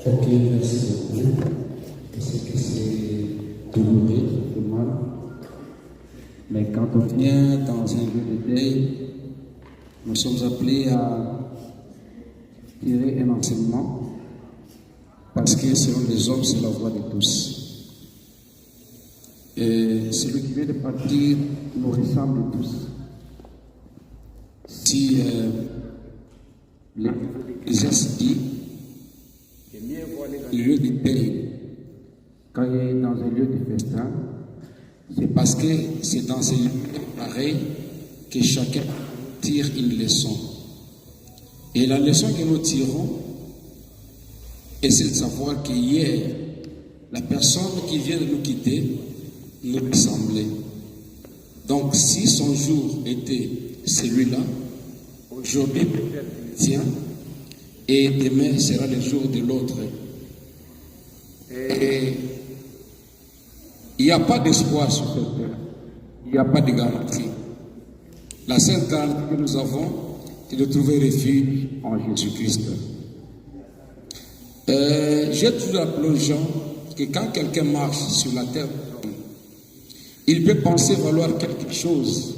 Ok, merci beaucoup. Je sais que c'est douloureux pour tout le monde. Mais quand on vient dans un lieu de deuil, nous sommes appelés à tirer un enseignement. Parce que selon les hommes, c'est la voix de tous. Et celui qui vient de partir nous ressemble tous. Si l'Église dit que mieux vaut aller dans le lieu de deuil quand il est dans un lieu de festin, c'est parce que c'est dans ces lieux pareils que chacun tire une leçon. Et la leçon que nous tirons, c'est de savoir qu'hier, la personne qui vient de nous quitter nous ressemblait. Donc, si son jour était celui-là, aujourd'hui peut-être le tien, et demain sera le jour de l'autre. Et il n'y a pas d'espoir sur cette terre. Il n'y a pas de garantie. La seule garantie que nous avons, c'est de trouver refuge en Jésus-Christ. J'ai toujours appelé aux gens que quand quelqu'un marche sur la terre, il peut penser valoir quelque chose.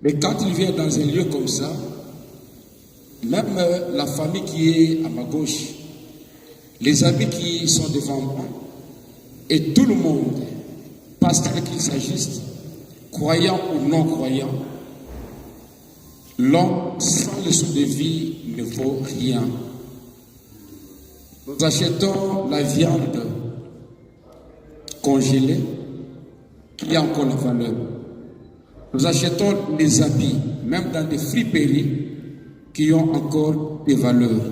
Mais quand il vient dans un lieu comme ça, même la famille qui est à ma gauche, les amis qui sont devant moi, et tout le monde, pasteur qu'il s'agisse, croyant ou non croyant, l'homme sans le sou de vie ne vaut rien. Nous achetons la viande congelée qui a encore la valeur. Nous achetons les habits, même dans des friperies, qui ont encore des valeurs.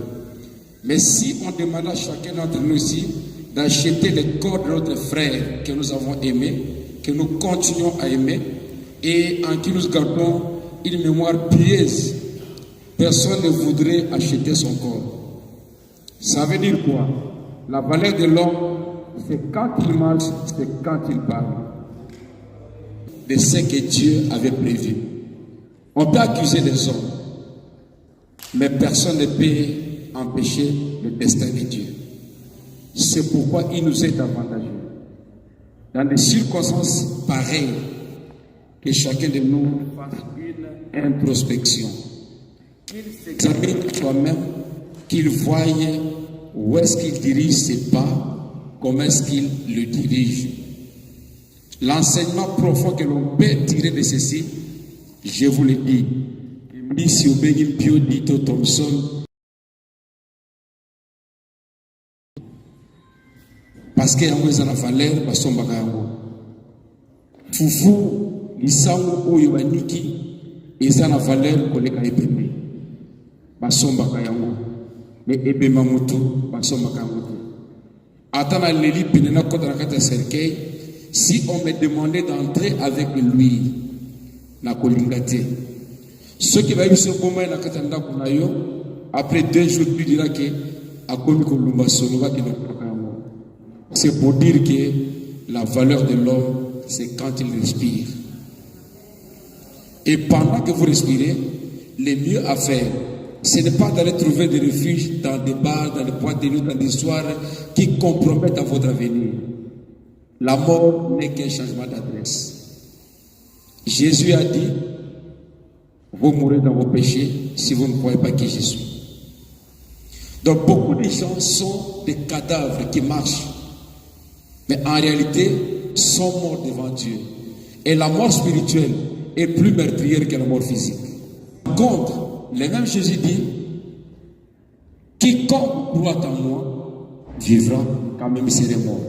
Mais si on demande à chacun d'entre nous ici d'acheter les corps de notre frère que nous avons aimé, que nous continuons à aimer, et en qui nous gardons une mémoire pieuse, personne ne voudrait acheter son corps. Ça veut dire quoi? La valeur de l'homme, c'est quand il marche, c'est quand il parle de ce que Dieu avait prévu. On peut accuser les hommes, mais personne ne peut empêcher le destin de Dieu. C'est pourquoi il nous est avantageux, dans des circonstances pareilles, que chacun de nous fasse une introspection, qu'il s'examine soi-même, qu'il voie où est-ce qu'il dirige ses pas, comment est-ce qu'il le dirige. L'enseignement profond que l'on peut tirer de ceci, je vous le dis, Missio Begin Pio Dito Thompson, parce que yango eza na valeur basombaka yango. Fufu lisango oyo baniki eza na valeur koleka ebembe, basombaka yango. Mais ebema mutu basombaka yango te. Ata na leli pene na kota na kati ya cercueil, si on me demandait d'entrer avec lui, na kolinga te. Ceux qui va y se bomber na kati ya ndako na yo, après 2 jours, tu diras que akomi kolumba solo ba kina yango. C'est pour dire que la valeur de l'homme, c'est quand il respire. Et pendant que vous respirez, le mieux à faire, ce n'est pas d'aller trouver des refuges dans des bars, dans des boîtes de nuit, dans des soirées qui compromettent à votre avenir. La mort n'est qu'un changement d'adresse. Jésus a dit, vous mourrez dans vos péchés si vous ne croyez pas qui je suis. Donc beaucoup de gens sont des cadavres qui marchent, mais en réalité sont morts devant Dieu. Et la mort spirituelle est plus meurtrière que la mort physique. Par contre, le même Jésus dit, quiconque croit en moi vivra quand même s'il est mort.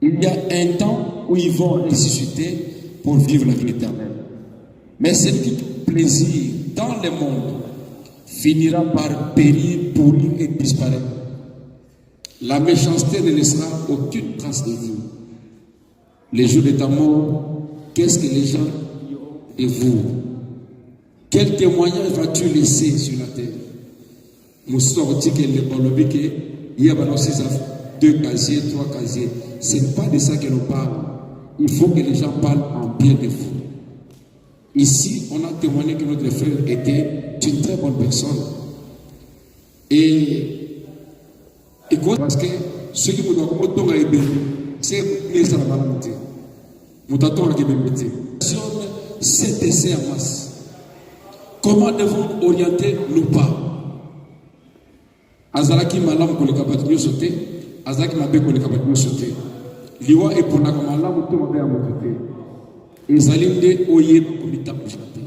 Il y a un temps où ils vont ressusciter pour vivre la vie éternelle. Mais ce qui plaisir dans le monde finira par périr, pourrir et disparaître. La méchanceté ne laissera aucune trace de vie. Les jours de ta mort, qu'est-ce que les gens diront de vous? Quel témoignage vas-tu laisser sur la terre? Nous sortis que le Bolobike, il y a 2 casiers, 3 casiers. Ce n'est pas de ça que l'on parle. Il faut que les gens parlent en bien de vous. Ici, on a témoigné que notre frère était une très bonne personne. Et quoi, parce que ceux qui me disent c'est ça la volonté. C'est essai en masse. Comment devons orienter nos pas? Azalaki malam ko le kapati yo sauter, azalaki mabe ko le kapati yo sauter. Liwa et pour la malam to mabe amoté. Ezalinde oye ko mita chanter.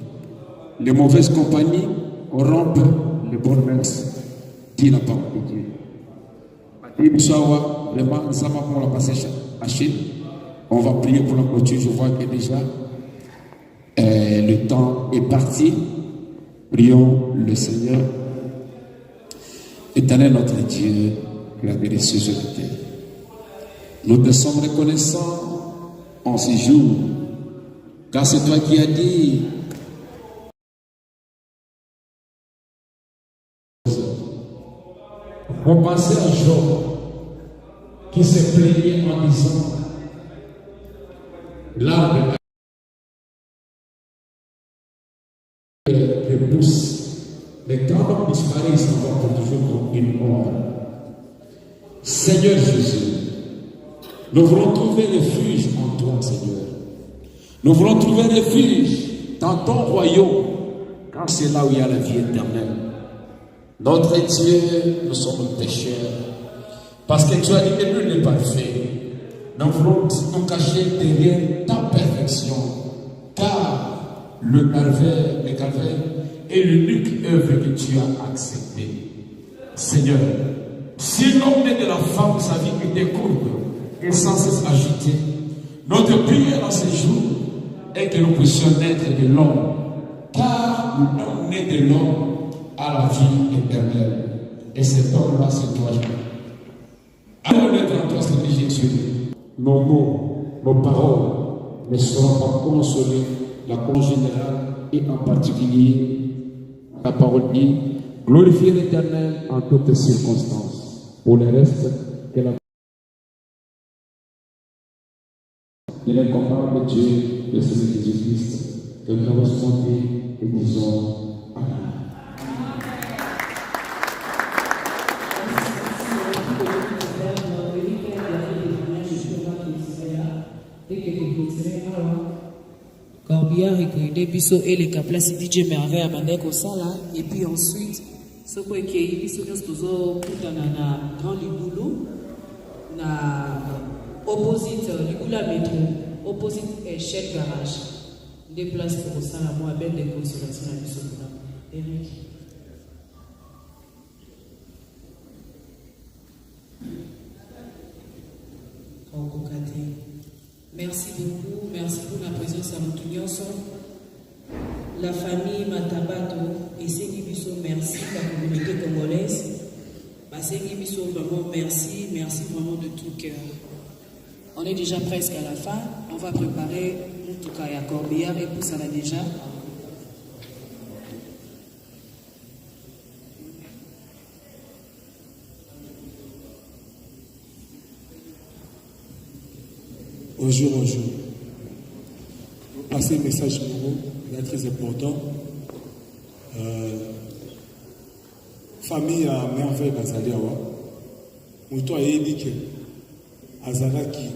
Les mauvaises compagnies rompent les bonnes mœurs, dit la parole de Dieu. Et Bishawa, vraiment, nous sommes pour la passer à Chine. On va prier pour la clôture. Je vois que déjà le temps est parti. Prions le Seigneur. Éternel notre Dieu, créateur des cieux et de la terre. Nous te sommes reconnaissants en ces jours, car c'est toi qui as dit. On pensait à Job qui s'est plaigné en disant l'arbre le pousse, mais quand l'homme disparaît, il s'en va pour toujours comme une ombre. Seigneur Jésus, nous voulons trouver refuge en toi, Seigneur. Nous voulons trouver refuge dans ton royaume, car c'est là où il y a la vie éternelle. Notre Dieu, nous sommes pécheurs. Parce que tu as dit que nul n'est parfait. Nous voulons nous cacher derrière ta perfection. Car le calvaire est l'unique œuvre que tu as acceptée. Seigneur, si l'homme est de la femme, sa vie était courte et sans cesse agitée, notre prière en ce jour est que nous puissions naître de l'homme. Car nous sommes nés de l'homme à la vie éternelle. Et cet homme-là, c'est toi. Alors, notre en Seigneur Jésus, nos mots, nos paroles ne seront pas consolés, la cause générale et en particulier, la parole dit, glorifier l'Éternel en toutes circonstances. Pour le reste, que la de l'incomparable Dieu de Seigneur Jésus-Christ, que nous avons chanté et disons Amen. Corbillard et Bisso et les Kaplasi DJ Merveille à Mandeko Sala. Et puis ensuite, ce qui est Bisso Nostozo, na Grand Liboulou, na opposite Liboula Métro, opposite Shell Garage. Des places pour ça, la moi belle de consolation à Bisso. Eric. Merci beaucoup, merci pour la présence à Moutounianson. La famille Matabato et Sengi Bisso, merci la communauté congolaise. Sengi Bisso, vraiment merci vraiment de tout cœur. On est déjà presque à la fin. On va préparer tout cas à Corbillard et pour ça là déjà. Bonjour. Vous passez un message pour vous, il est très important. Famille à merveille Bazaliawa. Mouto a dit que Azalaki